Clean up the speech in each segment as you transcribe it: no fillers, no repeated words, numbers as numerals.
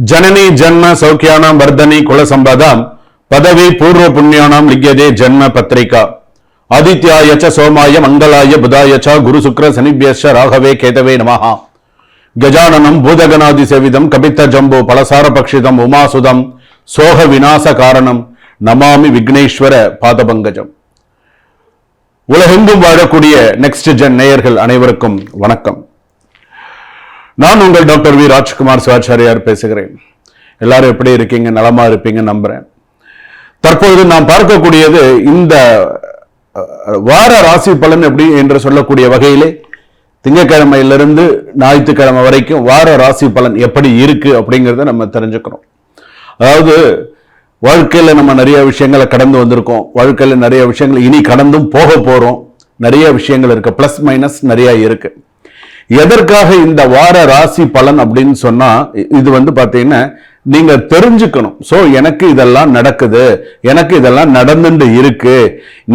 जननी जन्म सौख्यानां वर्धनी कुल संपदां पदवी पूर्व पुण्यानां लिख्यते जन्म पत्रिका आदित्याय च सोमाय मंगलाय बुधाय च गुरु शुक्र शनिभ्यश्च राघवे केतवे नमः गजाननं भूतगणादि सेवितं कपित्त जम्बो फलसार पक्षितं उमासुदं सोह विनाश कारणं नमामि विघ्नेश्वर पादपங்கஜம். உலகெங்கும் வாழக்கூடிய நெக்ஸ்ட் ஜென் நேயர்கள் அனைவருக்கும் வணக்கம். நான் உங்கள் டாக்டர் வி ராஜ்குமார் சிவாச்சாரியார் பேசுகிறேன். எல்லாரும் எப்படி இருக்கீங்க? நலமா இருப்பீங்க நம்புறேன். தற்போது நாம் பார்க்கக்கூடியது இந்த வார ராசி பலன் எப்படி என்று சொல்லக்கூடிய வகையிலே திங்கட்கிழமையிலிருந்து ஞாயிற்றுக்கிழமை வரைக்கும் வார ராசி பலன் எப்படி இருக்கு அப்படிங்கிறத நம்ம தெரிஞ்சுக்கிறோம். அதாவது வாழ்க்கையில் நம்ம நிறைய விஷயங்களை கடந்து வந்திருக்கோம். வாழ்க்கையில் நிறைய விஷயங்கள் இனி கடந்தும் போக போறோம். நிறைய விஷயங்கள் இருக்கு, பிளஸ் மைனஸ் நிறைய இருக்கு. எதற்காக இந்த வார ராசி பலன் அப்படின்னு சொன்னா இது பாத்தீங்கன்னா நீங்க தெரிஞ்சுக்கணும். சோ எனக்கு இதெல்லாம் நடக்குது, எனக்கு இதெல்லாம் நடந்துட்டு இருக்கு,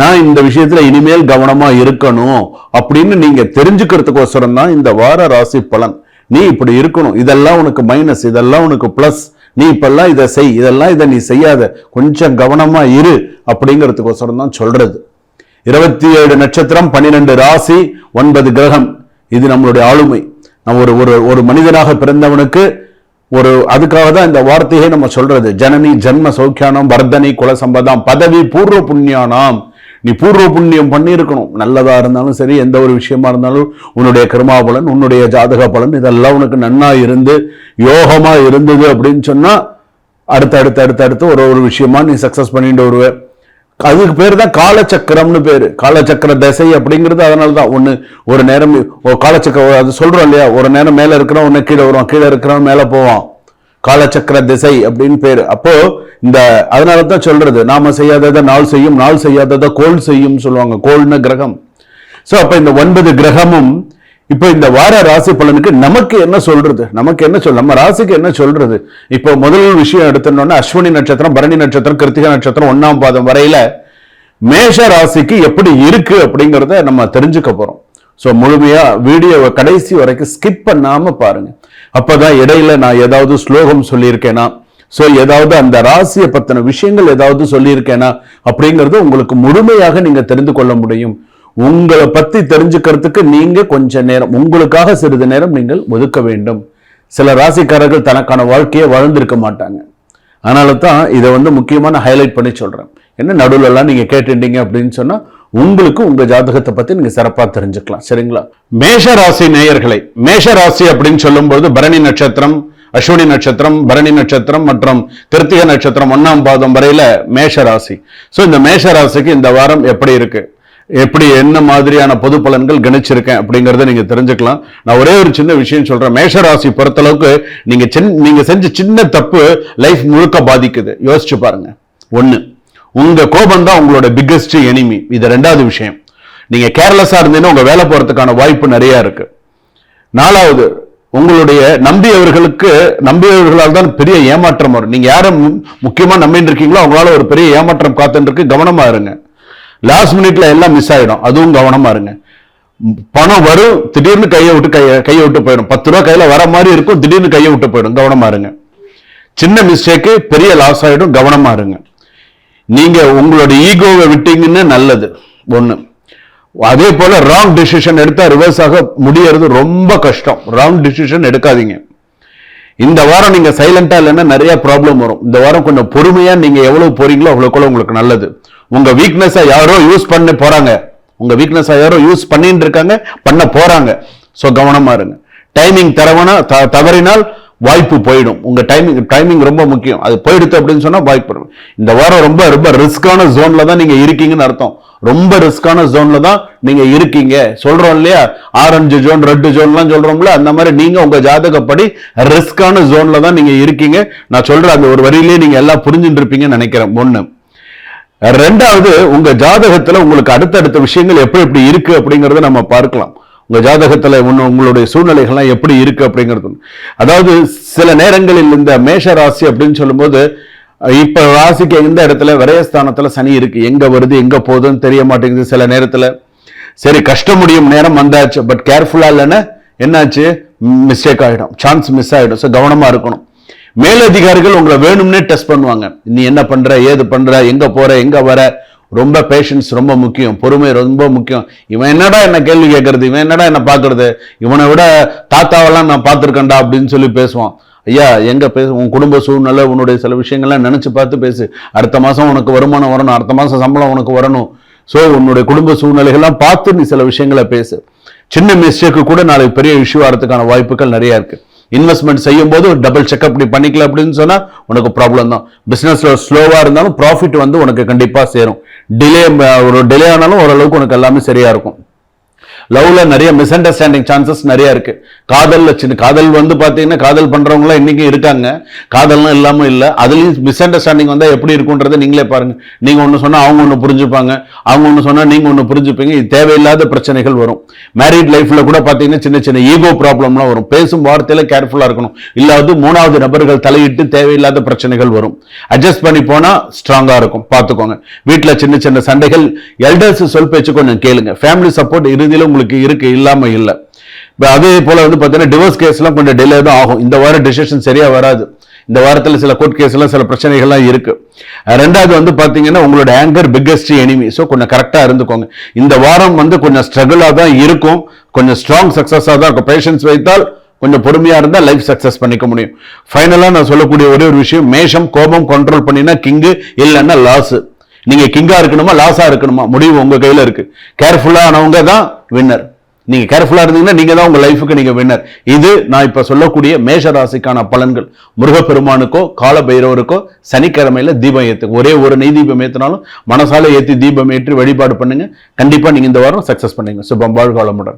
நான் இந்த விஷயத்துல இனிமேல் கவனமா இருக்கணும் அப்படின்னு நீங்க தெரிஞ்சுக்கிறதுக்கோசரம் தான் இந்த வார ராசி பலன். நீ இப்படி இருக்கணும், இதெல்லாம் உனக்கு மைனஸ், இதெல்லாம் உனக்கு பிளஸ், நீ இப்பெல்லாம் இதை செய், இதெல்லாம் இதை நீ செய்யாத, கொஞ்சம் கவனமா இரு அப்படிங்கிறதுக்கோசரம் தான் சொல்றது. 27 நட்சத்திரம், 12 ராசி, 9 கிரகம், இது நம்மளுடைய ஆளுமை. நம்ம ஒரு மனிதனாக பிறந்தவனுக்கு அதுக்காக தான் இந்த வார்த்தையை நம்ம சொல்றது. ஜனனி ஜன்ம சௌக்கியானம் வர்தனி குல சம்பதாம் பதவி பூர்வ புண்ணியானாம். நீ பூர்வ புண்ணியம் பண்ணியிருக்கணும். நல்லதா இருந்தாலும் சரி, எந்த ஒரு விஷயமா இருந்தாலும் உன்னுடைய கர்மா பலன், உன்னுடைய ஜாதக பலன் இதெல்லாம் உனக்கு நன்னா இருந்து யோகமா இருந்தது அப்படின்னு சொன்னா அடுத்து ஒரு விஷயமா நீ சக்சஸ் பண்ணிட்டு வருவ. அதுக்கு பேர் தான் காலச்சக்கரம்னு பேரு. காலச்சக்கர திசை அப்படிங்கிறது அதனாலதான். ஒரு நேரம் காலச்சக்கரம் அது சொல்றோம் இல்லையா, ஒரு நேரம் மேல இருக்கிறோம், ஒன்னு கீழே வருவான், கீழே இருக்கிறவன் மேல போவான். காலச்சக்கர திசை அப்படின்னு பேரு. அப்போ அதனாலதான் சொல்றது, நாம செய்யாததை நாள் செய்யும், நாள் செய்யாததை கோள் செய்யும் சொல்லுவாங்க. கோள்னு கிரகம். சோ அப்ப இந்த 9 கிரகமும் இப்ப இந்த வார ராசி பலனுக்கு நமக்கு என்ன சொல்றது, நம்ம ராசிக்கு என்ன சொல்றது? இப்போ முதல் விஷயம் எடுத்தோம்னா அஸ்வினி நட்சத்திரம், பரணி நட்சத்திரம், கிருத்திகை நட்சத்திரம் 1ஆம் பாதம் வரையில மேஷ ராசிக்கு எப்படி இருக்கு அப்படிங்கறத நம்ம தெரிஞ்சுக்க போறோம். சோ முழுமையா வீடியோவை கடைசி வரைக்கும் ஸ்கிப் பண்ணாம பாருங்க. அப்பதான் இடையில நான் ஏதாவது ஸ்லோகம் சொல்லியிருக்கேனா, சோ ஏதாவது அந்த ராசியை பத்தின விஷயங்கள் ஏதாவது சொல்லியிருக்கேனா அப்படிங்கறது உங்களுக்கு முழுமையாக நீங்க தெரிந்து கொள்ள முடியும். உங்களை பத்தி தெரிஞ்சுக்கிறதுக்கு நீங்க கொஞ்ச நேரம், உங்களுக்காக சிறிது நேரம் நீங்கள் ஒதுக்க வேண்டும். சில ராசிக்காரர்கள் தனக்கான வாழ்க்கையை வாழ்ந்திருக்க மாட்டாங்க. அதனால தான் இதை முக்கியமான ஹைலைட் பண்ணி சொல்றேன். என்ன நடுவில் எல்லாம் நீங்க கேட்டுட்டீங்க அப்படின்னு சொன்னா உங்களுக்கு உங்க ஜாதகத்தை பத்தி நீங்க சிறப்பா தெரிஞ்சுக்கலாம். சரிங்களா? மேஷ ராசி நேயர்களை, மேஷ ராசி அப்படின்னு சொல்லும்போது பரணி நட்சத்திரம், அஸ்வினி நட்சத்திரம், பரணி நட்சத்திரம் மற்றும் கிருத்திகை நட்சத்திரம் 1ஆம் பாதம் வரையில மேஷ ராசி. சோ இந்த மேஷ ராசிக்கு இந்த வாரம் எப்படி இருக்கு, எப்படி என்ன மாதிரியான பொது பலன்கள் கணிச்சிருக்கேன் அப்படிங்கறத நீங்க தெரிஞ்சுக்கலாம். நான் ஒரே ஒரு சின்ன விஷயம் சொல்றேன். மேஷராசி பொறுத்தளவுக்கு நீங்க செஞ்ச சின்ன தப்பு லைஃப் முழுக்க பாதிக்குது. யோசிச்சு பாருங்க. 1, உங்க கோபம் தான் உங்களோட பிக்கஸ்ட் எனிமி. இது 2வது விஷயம். நீங்க கேர்லெஸ்ஸா இருந்தீங்கன்னா உங்க வேலை போறதுக்கான வாய்ப்பு நிறைய இருக்கு. 4வது, உங்களுடைய நம்பியவர்களால் தான் பெரிய ஏமாற்றம் வரும். நீங்க யாரும் முக்கியமா நம்பிட்டு இருக்கீங்களோ அவங்களால ஒரு பெரிய ஏமாற்றம் காத்துட்டு இருக்கு. கவனமா இருங்க. லாஸ்ட் மினிட்ல எல்லாம் மிஸ் ஆயிடும், அதுவும் கவனமா இருங்க. பணம் வரும், திடீர்னு கையை விட்டு போயிடும். 10 ரூபாய் கையில வர மாதிரி இருக்கும், திடீர்னு கையை விட்டு போயிடும். கவனமா இருங்க. சின்ன மிஸ்டேக்கு பெரிய லாஸ் ஆயிடும். கவனமா இருங்க. நீங்க உங்களோட ஈகோவை விட்டீங்கன்னு நல்லது. 1. அதே போல ராங் டிசிஷன் எடுத்தா ரிவர்ஸ் ஆக முடியறது ரொம்ப கஷ்டம். ராங் டிசிஷன் எடுக்காதீங்க. இந்த வாரம் நீங்க சைலண்டா இல்லைன்னா நிறைய ப்ராப்ளம் வரும். இந்த வாரம் கொஞ்சம் பொறுமையா நீங்க எவ்வளவு போறீங்களோ அவ்வளவுக்குள்ள உங்களுக்கு நல்லது. உங்க வீக்னஸா யாரோ யூஸ் பண்ண போறாங்க, உங்க வீக்னஸா யாரோ யூஸ் பண்ணிட்டு இருக்காங்க, பண்ண போறாங்க. சோ கவனமா இருங்க. டைமிங் தவறினால் வாய்ப்பு போயிடும். உங்க டைமிங் ரொம்ப முக்கியம். அது போயிடுது அப்படின்னு சொன்னா வாய்ப்பு. இந்த வாரம் ரொம்ப ரொம்ப ரிஸ்கான ஜோன்ல தான் நீங்க இருக்கீங்கன்னு அர்த்தம். ரொம்ப ரிஸ்கான ஜோன்ல தான் நீங்க இருக்கீங்க. சொல்றோம் இல்லையா, ஆரஞ்சு ஜோன், ரெட் ஜோன்லாம் சொல்றோம்ல, அந்த மாதிரி நீங்க உங்க ஜாதகப்படி ரிஸ்கான ஜோன்ல தான் நீங்க இருக்கீங்க. நான் சொல்ற அந்த ஒரு வரியிலேயே நீங்க எல்லாம் புரிஞ்சுட்டு இருப்பீங்கன்னு நினைக்கிறேன். 1. 2வது, உங்க ஜாதகத்துல உங்களுக்கு அடுத்தடுத்த விஷயங்கள் எப்படி இருக்கு அப்படிங்கறத நம்ம பார்க்கலாம். உங்க ஜாதகத்துல உங்களுடைய சூழ்நிலைகள்லாம் எப்படி இருக்கு அப்படிங்கிறது. அதாவது சில நேரங்களில் இந்த மேஷ ராசி அப்படின்னு சொல்லும்போது இப்ப ராசிக்கு எந்த இடத்துல விரயஸ்தானத்துல சனி இருக்கு, எங்க வருது எங்க போகுதுன்னு தெரிய மாட்டேங்குது. சில நேரத்துல சரி கஷ்டம் முடியும் நேரம் வந்தாச்சு, பட் கேர்ஃபுல்லா இல்லைன்னா என்னாச்சு, மிஸ்டேக் ஆகிடும், சான்ஸ் மிஸ் ஆகிடும். ஸோ கவனமாக இருக்கணும். மேலதிகாரிகள் உங்களை வேணும்னே டெஸ்ட் பண்ணுவாங்க. நீ என்ன பண்ற, ஏது பண்ற, எங்க போற, எங்க வர. ரொம்ப பேஷன்ஸ் ரொம்ப முக்கியம், பொறுமை ரொம்ப முக்கியம். இவன் என்னடா என்ன கேள்வி கேட்கறது, இவன் என்னடா என்ன பாக்குறது, இவனை விட தாத்தாவெல்லாம் நான் பார்த்துருக்கேன்டா அப்படின்னு சொல்லி பேசுவான். ஐயா எங்க பேச, உன் குடும்ப சூழ்நிலை, உன்னுடைய சில விஷயங்கள்லாம் நினைச்சு பார்த்து பேசு. அடுத்த மாசம் உனக்கு வருமானம் வரணும், அடுத்த மாசம் சம்பளம் உனக்கு வரணும். ஸோ உன்னுடைய குடும்ப சூழ்நிலைகள்லாம் பார்த்து நீ சில விஷயங்களை பேசு. சின்ன மிஸ்டேக்கு கூட நாளைக்கு பெரிய இஷ்யூ ஆகிறதுக்கான வாய்ப்புகள் நிறைய இருக்கு. இன்வெஸ்ட்மெண்ட் செய்யும் போது டபுள் செக்அப் நீ பண்ணிக்கல அப்படின்னு சொன்னா உனக்கு ப்ராப்ளம் தான். பிசினஸ்ல ஸ்லோவா இருந்தாலும் ப்ராஃபிட் வந்து உனக்கு கண்டிப்பா சேரும். ஒரு டிலே ஆனாலும் ஓரளவுக்கு உனக்கு எல்லாமே சரியா இருக்கும். லவ்ல நிறைய மிஸ் அண்டர்ஸ்டாண்டிங் சான்சஸ் நிறைய இருக்கு. காதல் வந்து பாத்தீங்கன்னா காதல் பண்றவங்க இன்னைக்கு இருக்காங்க, காதல்லாம் இல்லாம இல்ல. அதுலயும் மிஸ் அண்டர்ஸ்டாண்டிங் வந்தா எப்படி இருக்கும்ன்றதை நீங்களே பாருங்க. நீங்க ஒண்ணு சொன்னா அவங்க ஒண்ணு புரிஞ்சுப்பாங்க, அவங்க ஒண்ணு சொன்னா நீங்க ஒண்ணு புரிஞ்சுப்பீங்க. இது தேவையில்லாத பிரச்சனைகள் வரும். மேரிட் லைஃப்ல கூட பாத்தீங்கன்னா சின்ன சின்ன ஈகோ ப்ராப்ளம்லாம் வரும். பேசும் வார்த்தையில கேர்ஃபுல்லா இருக்கணும். இல்லாது மூணாவது நபர்கள் தலையிட்டு தேவையில்லாத பிரச்சனைகள் வரும். அட்ஜஸ்ட் பண்ணி போனா ஸ்ட்ராங்கா இருக்கும், பாத்துக்கோங்க. வீட்டுல சின்ன சின்ன சண்டைகள், எல்டர்ஸ் சொல் பேச்சு கொஞ்சம் கேளுங்க. ஃபேமிலி சப்போர்ட் இறுதியில உங்களுக்கு இருக்கு, இல்லாம இல்ல. அதே போல வந்து பாத்தீங்கன்னா டிவோர்ஸ் கேஸ்லாம் கொஞ்சம் டிலே தான் ஆகும். இந்த வாரம் டிசிஷன் சரியா வராது. இந்த வாரத்தில் சில கோர்ட் கேஸ் எல்லாம் சில பிரச்சனைகள்லாம் இருக்கு. ரெண்டாவது வந்து பாத்தீங்கன்னா உங்களோட ஆங்கர் பிக்கஸ்ட் எனிமி. ஸோ கொஞ்சம் கரெக்டா இருந்துக்கோங்க. இந்த வாரம் வந்து கொஞ்சம் ஸ்ட்ரகிளா தான் இருக்கும், கொஞ்சம் ஸ்ட்ராங் சக்சஸா தான் இருக்கும். பேஷன்ஸ் வைத்தால், கொஞ்சம் பொறுமையா இருந்தா லைஃப் சக்சஸ் பண்ணிக்க முடியும். ஃபைனலா நான் சொல்லக்கூடிய ஒரே ஒரு விஷயம், மேஷம் கோபம் கண்ட்ரோல் பண்ணினா கிங்கு, இல்லைன்னா லாஸ். நீங்க கிங்கா இருக்கணுமா லாஸா இருக்கணுமா, முடிவு உங்க கையில இருக்கு. கேர்ஃபுல்லானவங்க தான் வின்னர். நீங்க கேர்ஃபுல்லா இருந்தீங்கன்னா நீங்க தான் உங்க லைஃபுக்கு நீங்க வின்னர். இது நான் இப்ப சொல்லக்கூடிய மேஷ ராசிக்கான பலன்கள். முருகப்பெருமானுக்கோ கால பைரவருக்கோ சனிக்கிழமையில தீபம் ஏத்து, ஒரே ஒரு நெய் தீபம் ஏத்தினாலும் மனசால ஏத்தி தீபம் ஏற்றி வழிபாடு பண்ணுங்க. கண்டிப்பா நீங்க இந்த வாரம் சக்சஸ் பண்ணுங்க. சுபம், வாழ்க வளமுடன்.